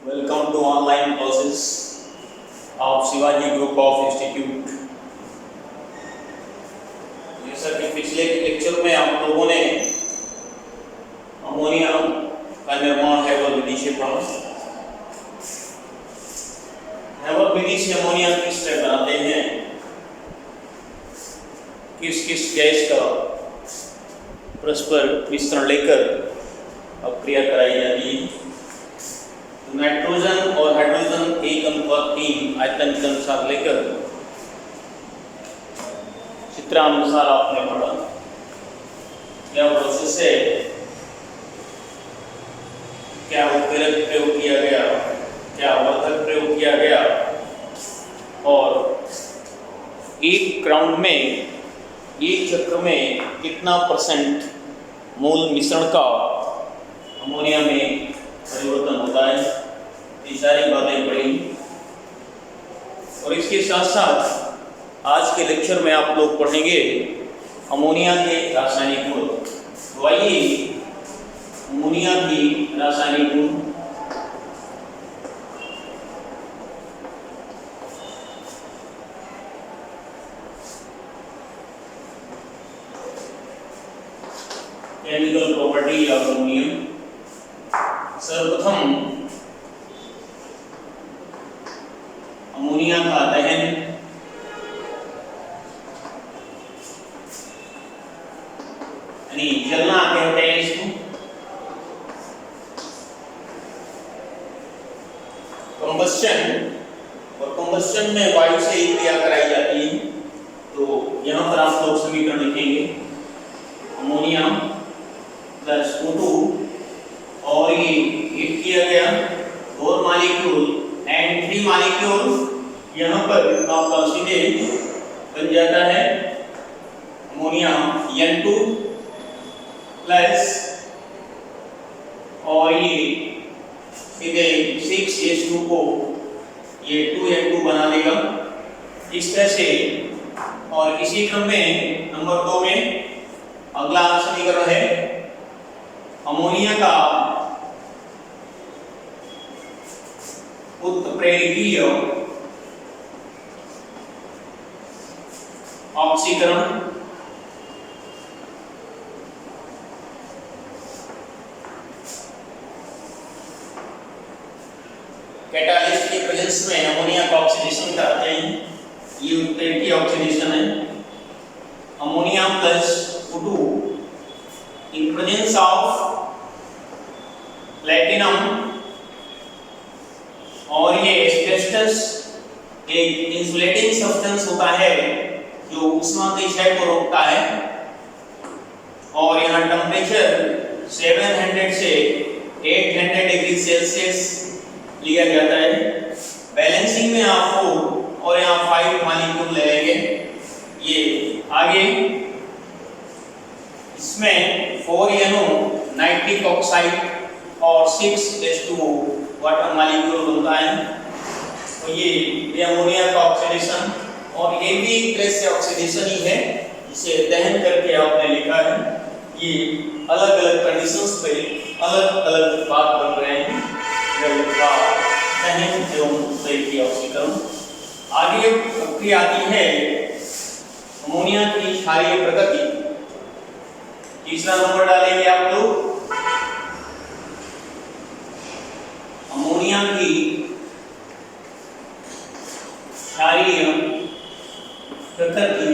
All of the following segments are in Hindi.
Welcome to online classes of Shivaji Group of Institute। जैसा कि पिछले लेक्चर में आप लोगों ने अमोनिया का निर्माण हैबर विधि से पढ़ा। हैबर विधि से अमोनिया किस तरह बनाते हैं, किस किस गैस का परस्पर मिश्रण लेकर अपक्रिया कराई जाती है। नाइट्रोजन और हाइड्रोजन 1:3 आयतन के अनुसार लेकर चित्रानुसार आपने पढ़ा क्या प्रोसेस है, क्या उत्प्रेरक प्रयोग किया गया, क्या वर्धक प्रयोग किया गया और एक राउंड में एक चक्र में कितना परसेंट मूल मिश्रण का अमोनिया में परिवर्तन होता है। ये सारी बातें पढ़ी और इसके साथ साथ आज के लेक्चर में आप लोग पढ़ेंगे अमोनिया के रासायनिक गुण। तो आइए अमोनिया की रासायनिक गुण। Chemical property of ammonium. सर्वप्रथम अमोनिया का दहन यानी जलना कहते हैं इसको। कंबस्टन, और कंबस्टन में वायु से क्रिया कराई जाती है। तो यहां पर आप लोग समीकरण लिखेंगे अमोनिया प्लस O2 और ये हीट किया गया 4 मॉलिक्यूल एंड 3 मॉलिक्यूल, यहाँ पर आपका सीधे बन जाता है अमोनिया N2 प्लस और ये सीधे 6H2 को ये 2N2 बना देगा इस तरह से। और इसी क्रम में नंबर 2 में अगला समीकरण है अमोनिया का उत्प्रेरकीय ऑक्सीकरण। कैटालिस्ट के प्रेजेंस में अमोनिया का ऑक्सीडेशन कराते हैं, ये उत्प्रेरकीय ऑक्सीडेशन है। Ammonia plus O2 in presence of platinum और ये एस्बेस्टस एक इंसुलेटिंग सब्सटेंस होता है जो उष्मा के क्षय को रोकता है। और यहाँ टेम्परेचर 700 से 800 डिग्री सेल्सियस लिया जाता है। बैलेंसिंग में आप 4 और यहाँ 5 मॉलिक्यूल ले लेंगे। ये आगे इसमें 4NO नाइट्रिक ऑक्साइड और 6H2O वाटर मॉलिक्यूल बनता है। तो ये अमोनिया का ऑक्सीडेशन, और ये भी एक तरह से ऑक्सीडेशन ही है, इसे दहन करके आपने लिखा है। ये अलग अलग कंडीशंस पे अलग अलग बात बन रहे हैं, दहन एवं उत्प्रेरकीय ऑक्सीकरण। आगे प्रक्रिया आती है अमोनिया की क्षारीय प्रकृति। तीसरा नंबर डालेंगे आप लोग अमोनिया की क्षारीय प्रकृति,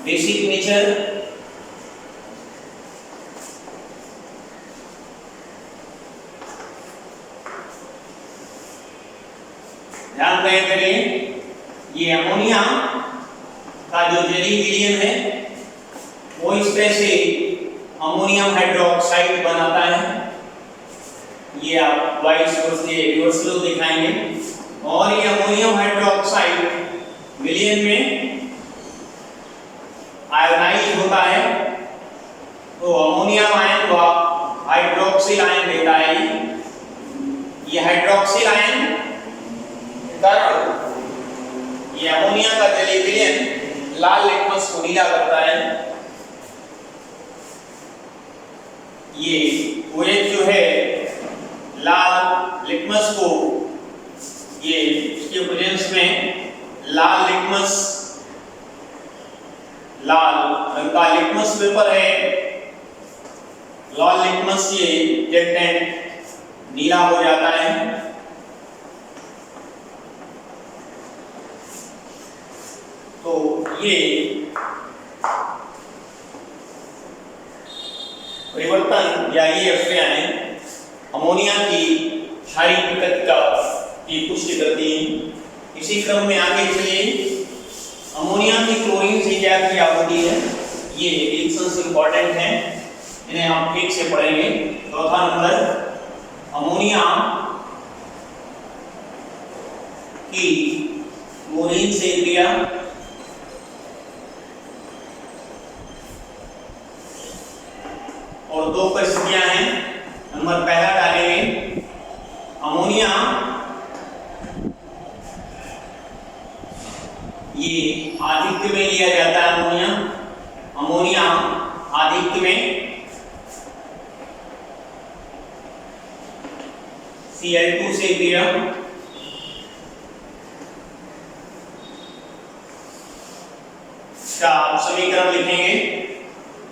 बेसिक नेचर। ध्यान करें, ये अमोनिया का जो जेली विलयन है वो इस तरह से अमोनियम हाइड्रोक्साइड बनाता है। ये आप वाइस से रिवर्सल दिखाएंगे। और ये अमोनियम हाइड्रोक्साइड विलयन में आयोनाइज होता है, तो अमोनियम आयन व हाइड्रोक्सिल आयन देता है। ये हाइड्रोक्सिल आयन कारण ये अमोनिया का जलीय विलयन लाल लिटमस को नीला करता है। ये OH जो है लाल लिटमस को, ये इसके प्रेजेंस में लाल लिटमस, लाल रंग का लिटमस पेपर है, लाल लिटमस ये रिएक्टेंट नीला हो जाता है। तो ये परिवर्तन या ये अभिक्रियाएं अमोनिया की क्षारीय प्रकृति की पुष्टि करती हैं। इसी क्रम में आगे चलिए, अमोनिया की क्लोरीन से क्या क्रिया होती है, ये रिएक्शंस इंपॉर्टेंट हैं, इन्हें हम ठीक से पढ़ेंगे। चौथा नंबर, अमोनिया की क्लोरीन से क्रिया, और दो परिस्थितियां हैं। नंबर पहला डालेंगे, अमोनिया ये आधिक्य में लिया जाता है, अमोनिया आधिक्य में Cl2 से क्रिया, का समीकरण लिखेंगे।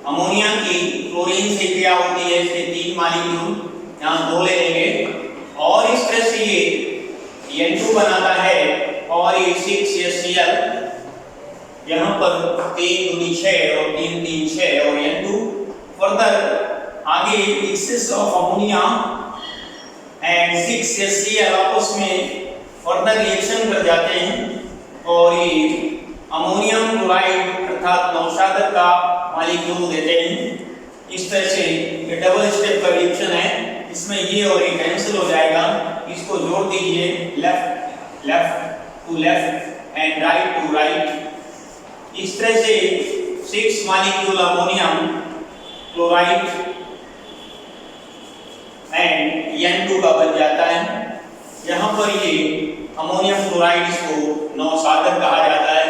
अमोनिया की क्लोरीन से क्रिया होती है, इसके 3 मॉलिक्यूल, यहाँ 2 ले लेंगे और इस तरह से ये N2 बनाता है और ये 6Cl, यहाँ पर 3 दूनी 6 और 3 3 6 और N2। फर्दर आगे axis of ammonia and 6Cl आपस में फर्दर रिएक्शन कर जाते हैं और ये अमोनियम क्लोराइड अर्थात नौशादक का मॉलिक्यूल देते हैं। इस तरह से ये डबल स्टेप का रिएक्शन है, इसमें ये और ये कैंसिल हो जाएगा, इसको जोड़ दीजिए, left left to left and right to right. इस तरह से 6 molecule ammonium chloride and N2 का बन जाता है। यहाँ पर ये अमोनियम क्लोराइड इसको नौशादक कहा जाता है,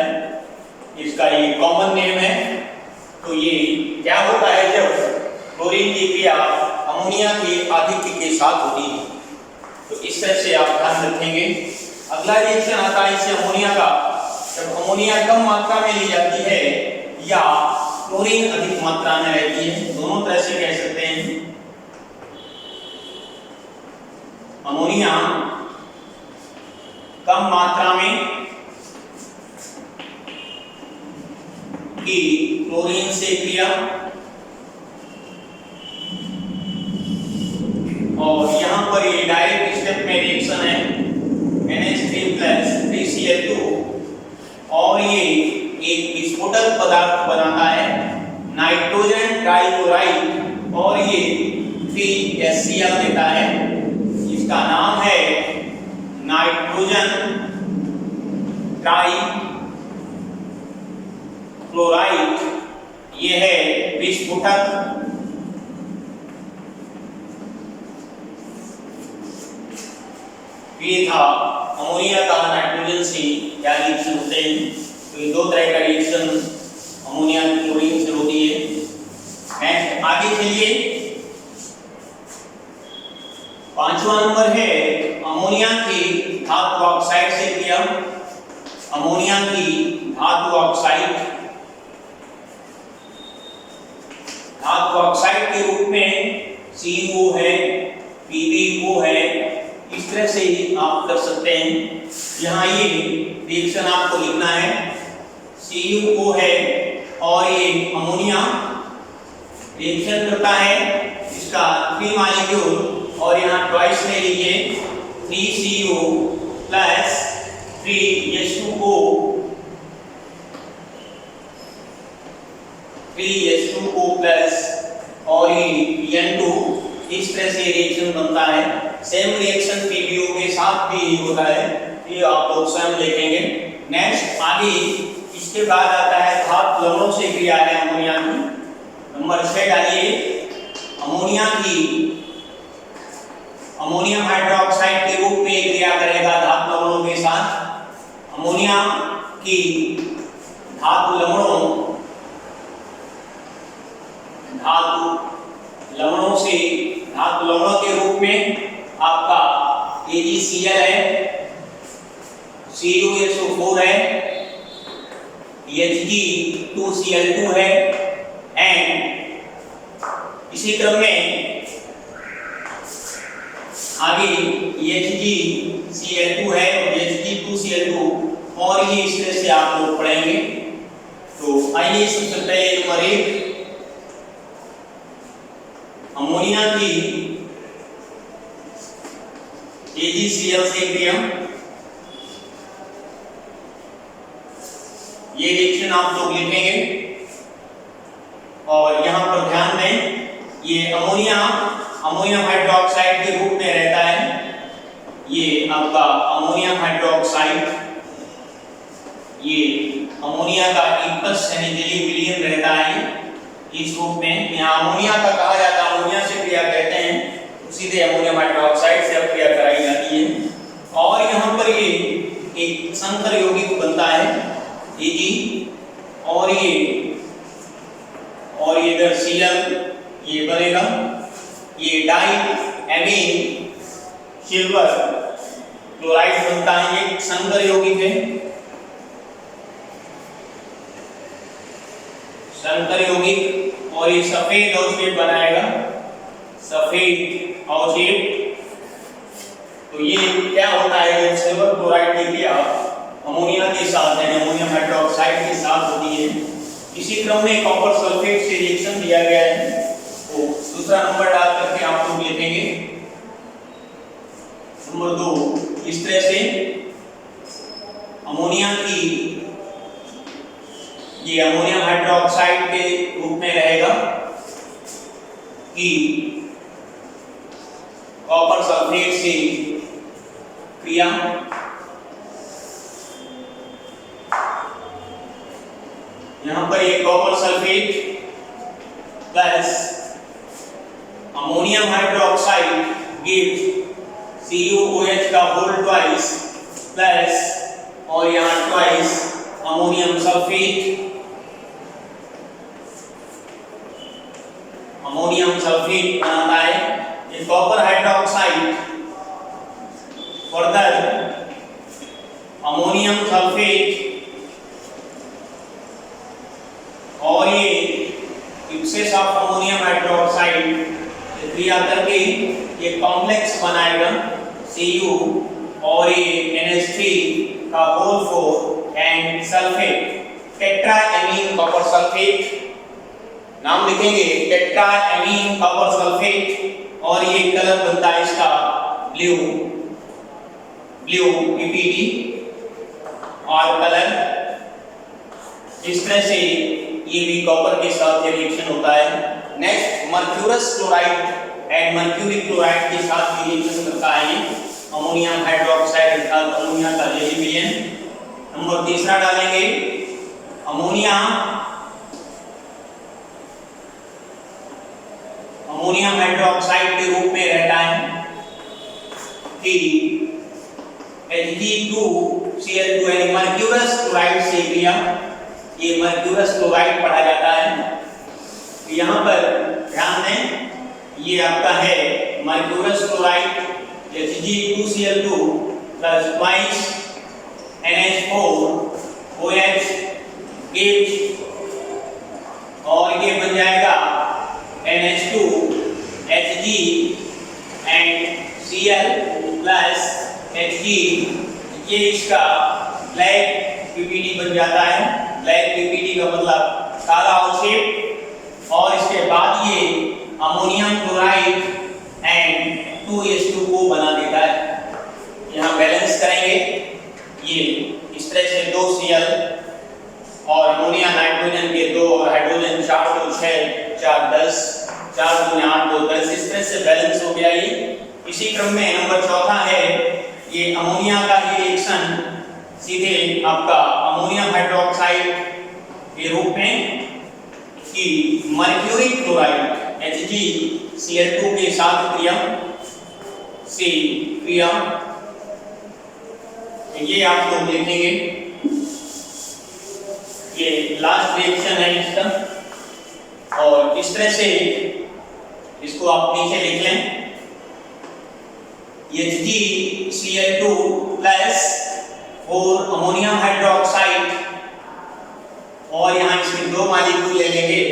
इसका ये कॉमन नेम है। तो ये क्या होता है, जब क्लोरीन की क्रिया अमोनिया के आधिक्य के साथ होती है, तो इस तरह से आप ध्यान रखेंगे। अगला रिएक्शन आता है इससे अमोनिया का, जब अमोनिया कम मात्रा में ली जाती है या क्लोरीन अधिक मात्रा में रहती है, दोनों तरह से कह सकते हैं। अमोनिया कम मात्रा में की क्लोरीन से क्रिया, और यहाँ पर ये डायरेक्ट स्टेप में रिएक्शन है, NH3 + 3Cl2 और ये एक विस्फोटक पदार्थ बनाता है, नाइट्रोजन ट्राइक्लोराइड, और ये 3HCl देता है। इसका नाम है नाइट्रोजन ट्राइक्लोराइड, ये है विस्फोटक। ये था अमोनिया का नाइट्रोजन से क्या रिएक्शन होते हैं। तो ये 2 तरह का रिएक्शन अमोनिया क्लोरीन से होती है। नेक्स्ट आगे चलिए, 5वां नंबर है अमोनिया की धातु ऑक्साइड से क्रिया। अमोनिया की धातु ऑक्साइड, धातु ऑक्साइड के रूप में CO है, PbO है, इस तरह से ही आप कर सकते हैं। यहाँ ये रिएक्शन आपको लिखना है, CuO है और ये अमोनिया रिएक्शन करता है, इसका 3 मॉलिक्यूल और यहाँ ट्वाइस ले लीजिए, 3Cu + 3H2O, 3H2O प्लस और ये N2, इस तरह से रिएक्शन बनता है। सेम रिएक्शन PbO के साथ भी होता है, ये आप लोग स्वयं देखेंगे। नेक्स्ट आगे इसके बाद आता है धातु लवणों से क्रिया है अमोनिया की। नंबर 6 डालिए, अमोनिया की अमोनियम हाइड्रोक्साइड के रूप में क्रिया करेगा धातु लवणों के साथ। अमोनिया की धातु लवणों से धातु लवणों के रूप में आपका AgCl है, CuSO4 है, Hg2Cl2 है एंड इसी क्रम में आगे HgCl2 है और Hg2Cl2 और ये इस तरह से आप लोग पढ़ेंगे। तो आइए सबसे पहले नंबर 1 अमोनिया की AgCl से क्रिया, ये रिएक्शन आप लोग लिखेंगे और यहाँ पर ध्यान दें ये अमोनियम हाइड्रोक्साइड के रूप में रहता है। ये आपका अमोनियम हाइड्रोक्साइड ये अमोनिया का एकस यानी जलीय विलयन रहता है इस रूप में। यहाँ अमोनिया का कहा जाता है, अमोनिया से क्रिया कहते हैं, सीधे अमोनियम हाइड्रोक्साइड से क्रिया कराई जाती है। और यहाँ पर ये एक संकर यौगिक बनता है Ag और ये इधर Cl ये बनेगा, ये डाई एमीन सिल्वर क्लोराइड बनता है, ये संकर यौगिक है। संकर यौगिक और ये सफेद अवशेष बनाएगा, सफेद अवशेष। तो ये क्या होता है जब सिल्वर क्लोराइड की क्रिया अमोनिया के साथ यानी अमोनियम हाइड्रोक्साइड के साथ होती है। इसी क्रम में कॉपर सल्फेट से रिएक्शन दिया गया है, तो दूसरा नंबर डाल करके आप लोग लिखेंगे नंबर 2। इस तरह से अमोनिया की ये अमोनियम हाइड्रोक्साइड के रूप में रहेगा कि कॉपर सल्फेट से क्रिया यहाँ पर ये copper sulphate plus ammonium hydroxide give CuOH का होल ट्वाइस प्लस और यहाँ ट्वाइस अमोनियम सल्फेट बनाता है। ये copper hydroxide further ammonium sulphate और ये एक्सेस ऑफ अमोनियम हाइड्रोक्साइड क्रिया करके ये कॉम्प्लेक्स बनाएगा Cu और ये NH3 का whole 4 and sulphate tetraammine copper sulphate, नाम लिखेंगे टेट्राएमीन कॉपर सल्फेट और ये कलर बनता है इसका ब्लू PPD और कलर इस तरह से ये भी कॉपर के साथ रिएक्शन होता है। Next mercurous chloride and mercury chloride के साथ रिएक्शन करता है अमोनियम हाइड्रोक्साइड अर्थात अमोनिया का जलीय विलयन। नंबर 3 डालेंगे अमोनियम हाइड्रोक्साइड के रूप में रहता है कि Hg2Cl2 यानी मर्क्यूरस क्लोराइड से क्रिया, ये मर्क्यूरस क्लोराइड पढ़ा जाता है। यहाँ पर ध्यान दें ये आपका है mercurous chloride Hg2Cl2 plus twice NH4OH gives और ये बन जाएगा NH2Hg and Cl plus Hg, ये इसका ब्लैक PPD बन जाता है। ब्लैक PPD का मतलब काला अवशेष और इसके बाद ये अमोनियम क्लोराइड एंड 2H2O बना देता है। यहाँ बैलेंस करेंगे ये इस तरह से 2 Cl और अमोनिया नाइट्रोजन के 2 और हाइड्रोजन 4 2 6 4 10 4 2 8 2 10 इस तरह से बैलेंस हो गया ये। इसी क्रम में नंबर 4 है ये अमोनिया का रिएक्शन सीधे आपका अमोनियम हाइड्रोक्साइड के रूप में कि मर्क्यूरिक क्लोराइड HgCl2 के साथ क्रिया ये आप लोग देखेंगे। ये लास्ट रिएक्शन है इसका और इस तरह से इसको आप नीचे लिख लें। HgCl2 प्लस 4 अमोनियम हाइड्रोक्साइड, और यहाँ इसमें 2 मॉलिक्यूल ले लेंगे,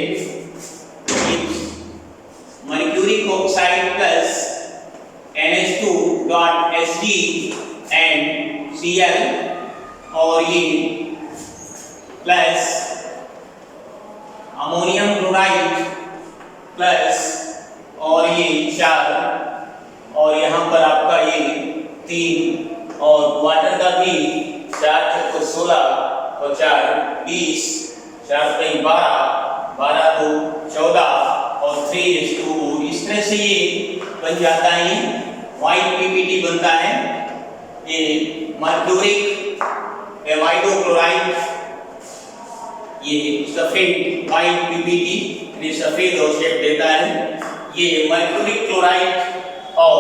mercuric oxide plus NH2.Hg and Cl, और ये प्लस अमोनियम क्लोराइड प्लस और ये 4, और यहाँ पर आपका ये 3, और वाटर का भी 4 × 16 और 4 20, 4 × 12, 12 × 2 14 और 3:2। इस तरह से ये बन जाता है, व्हाइट पीपीटी बनता है। ये मर्क्यूरिक एमाइडो क्लोराइड, ये सफेद व्हाइट पीपीटी, ये सफेद और शेप देता है। ये मर्क्यूरिक क्लोराइड और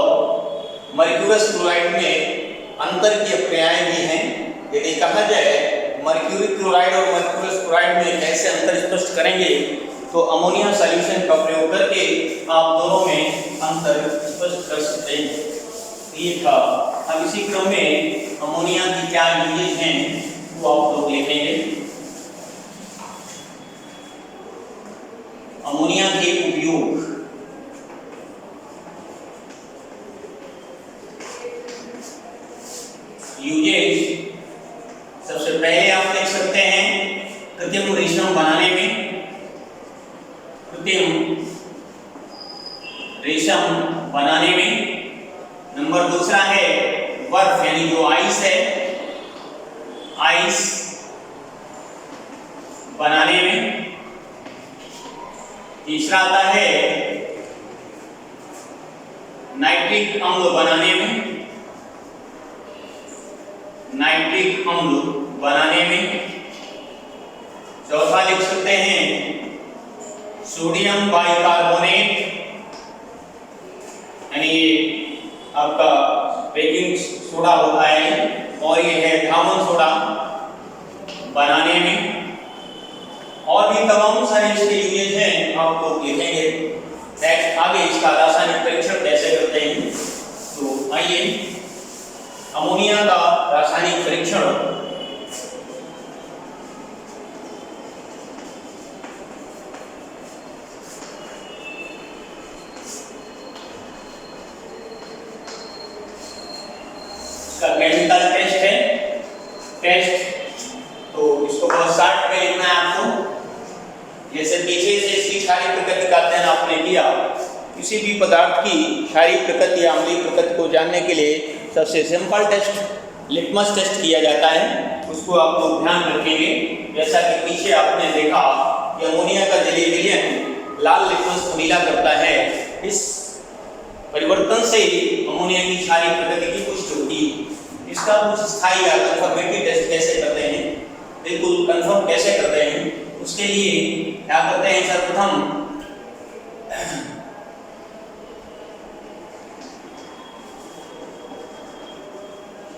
मर्क्यूरस क्लोराइड में अंतर की क्रियाएं भी हैं। यदि कहा जाए मर्क्यूरिक क्लोराइड और मर्क्यूरस क्लोराइड में कैसे अंतर स्पष्ट करेंगे, तो अमोनिया सॉल्यूशन का प्रयोग करके आप दोनों में अंतर स्पष्ट कर सकते हैं। ये था। अब इसी क्रम में अमोनिया की क्या यूजेज हैं वो आप लोग लिखेंगे। अमोनिया के उपयोग, यूजेज, सबसे पहले आप देख सकते हैं कृत्रिम रेशम बनाने में, कृत्रिम रेशम बनाने में। नंबर दूसरा है बर्फ, यानी जो आइस है, आइस बनाने में। तीसरा आता है नाइट्रिक अम्ल बनाने में, नाइट्रिक अम्ल बनाने में। चौथा लिख सकते हैं सोडियम बाइकार्बोनेट, यानी आपका बेकिंग सोडा होता है, और ये है थामन सोडा बनाने में। और भी तमाम सारे इसके यूजेज हैं, आप लोग लिखेंगे। नेक्स्ट आगे इसका रासायनिक परीक्षण कैसे करते हैं, तो आइए अमोनिया का रासायनिक परीक्षण। केमिकल टेस्ट है, टेस्ट, तो इसको बहुत शॉर्ट में लिखना है आपको। जैसे पीछे से इसकी क्षारीय प्रकृति का अध्ययन आपने किया, किसी भी पदार्थ की क्षारीय प्रकृति या अम्लीय प्रकृति को जानने के लिए सबसे सिंपल टेस्ट लिटमस टेस्ट किया जाता है, उसको आप लोग ध्यान रखेंगे। जैसा कि पीछे आपने देखा कि अमोनिया का जलीय विलयन लाल लिटमस को नीला करता है। इस परिवर्तन से अमोनिया की क्षारीय प्रकृति की पुष्टि होती है। इसका कुछ स्थायी या कंफर्मेटरी टेस्ट कैसे करते हैं, बिल्कुल कंफर्म कैसे करते हैं, उसके लिए क्या करते हैं, सर्वप्रथम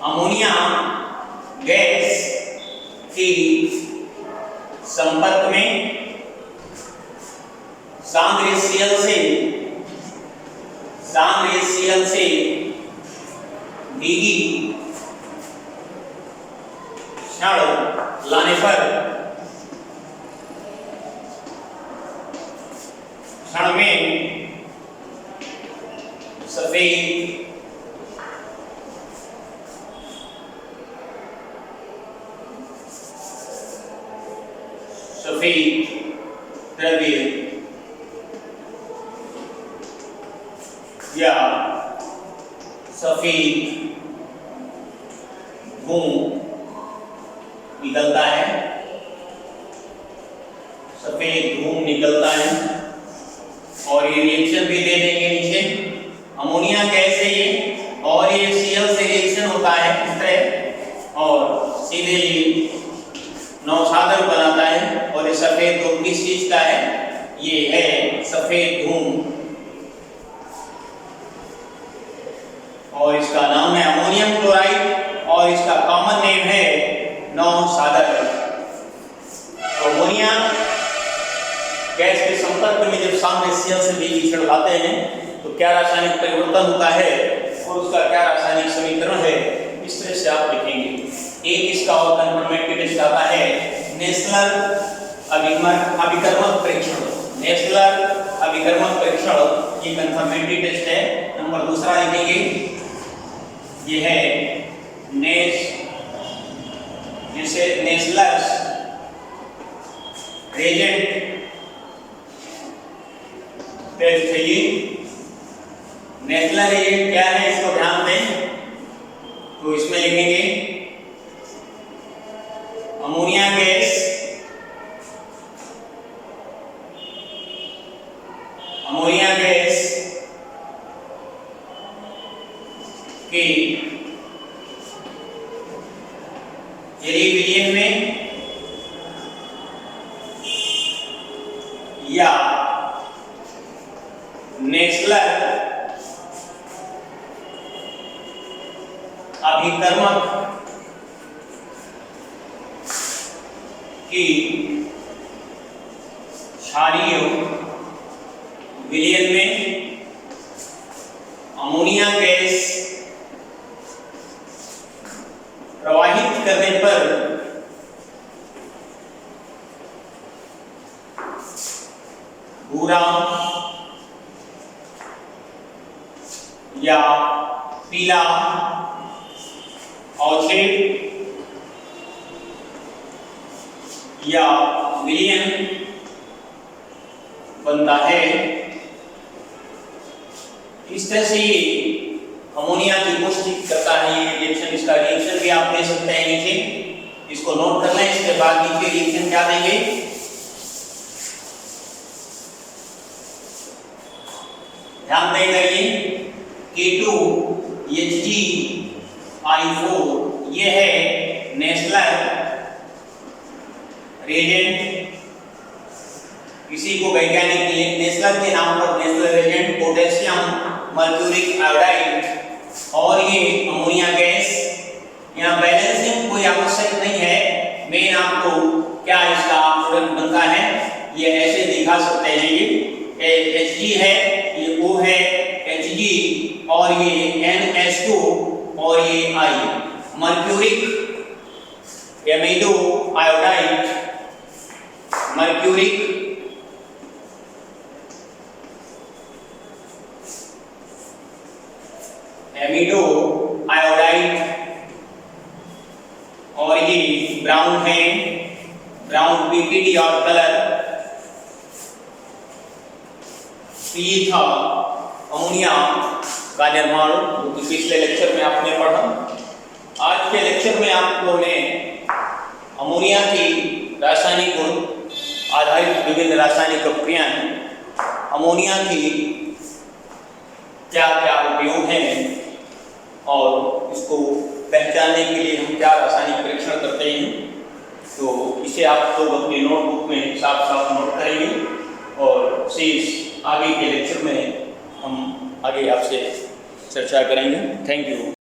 अमोनिया गैस की संपर्क में सांद्र Cl से भीगी क्षण लाने पर क्षण में सफेद द्रव्य या सफेद धूम निकलता है, सफेद धूम निकलता है। और ये रिएक्शन भी दे देंगे नीचे, अमोनिया गैस है ये, और ये Cl से रिएक्शन होता है इस तरह, और सीधे ये नौसादर बनाता है। और ये सफेद धूम किस चीज का है, ये है सफेद धूम, और इसका नाम है अमोनियम क्लोराइड, और इसका कॉमन नेम है नौसादर। अमोनिया गैस के संपर्क में जब सांद्र Cl से भीगी क्षण लाते हैं तो क्या रासायनिक परिवर्तन होता है, और उसका क्या रासायनिक समीकरण है, इस तरह से आप लिखेंगे। एक इसका और कंफर्मेटरी टेस्ट आता है नेशनल अभिकर्मक परीक्षण। नेशनल अभिकर्मक परीक्षण ये कंफर्मेटरी टेस्ट है। नंबर दूसरा लिखेंगे, ये है नेशनल रेजेंट टेस्ट है। ये नेशनल रेजेंट क्या है इसको ध्यान दें, तो इसमें लिखेंगे अमोनिया गैस की यदि विलयन में या नेशनल अभिकर्मक की क्षारीय विलयन में अमोनिया गैस प्रवाहित करने पर भूरा या पीला अवक्षेप या विलयन बनता है। इस तरह से ये अमोनिया की पुष्टि करता है ये रिएक्शन। इसका रिएक्शन भी आप दे सकते हैं नीचे, इसको नोट करना है। इसके बाद नीचे रिएक्शन क्या देंगे, ध्यान देंगे K2HgI4 ये है नेशनल रेजेंट। इसी को वैज्ञानिक नेशनल के नाम पर national Regent potassium mercuric iodide. और ये अमोनिया गैस, यहाँ बैलेंसिंग कोई आवश्यक नहीं है। मेन आपको क्या इसका प्रोडक्ट बनता है ये ऐसे दिखा सकते हैं। ये Hg है, ये O है Hg, और ये NH2 और ये I mercuric amido iodide, mercuric amido iodide. और ये ब्राउन है, ब्राउन पीपीडी और कलर। ये था अमोनिया का निर्माण, जो कि पिछले लेक्चर में आपने पढ़ा। आज के लेक्चर में आप लोगों ने अमोनिया की रासायनिक गुण आधारित विभिन्न रासायनिक प्रक्रियाएं, अमोनिया की क्या क्या उपयोग हैं और इसको पहचानने के लिए हम क्या रासायनिक परीक्षण करते हैं, तो इसे आप लोग अपनी नोटबुक में साफ साफ नोट करेंगे। और शेष आगे के लेक्चर में हम आगे आपसे चर्चा करेंगे। Thank you.